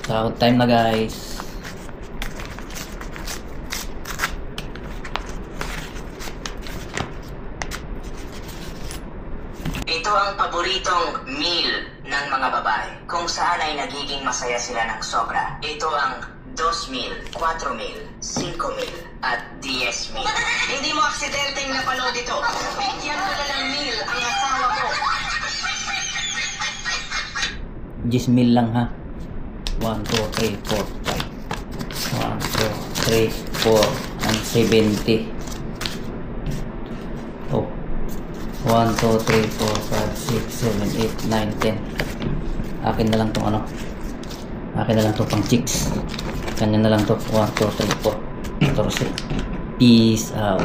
Sahod time na guys. Ito ang paboritong meal ng mga babae, kung saan ay nagiging masaya sila ng sobra. Ito ang 2,000, 4,000, 5,000 at 10,000. Hindi mo aksidenteng napanood ito. Bigyan mo na ng meal ang asawa ko. 10,000 lang ha. 1, 2, 3, 4, 5. 1, 2, 3, 4 and 70. Oh. 1, 2, 3, 4, 5, 6, 7, 8, 9, 10. Akin na lang tong ano. Akin na lang to pang chicks. Kanya na lang to. 1, 2, 3, 4. 14. Peace out.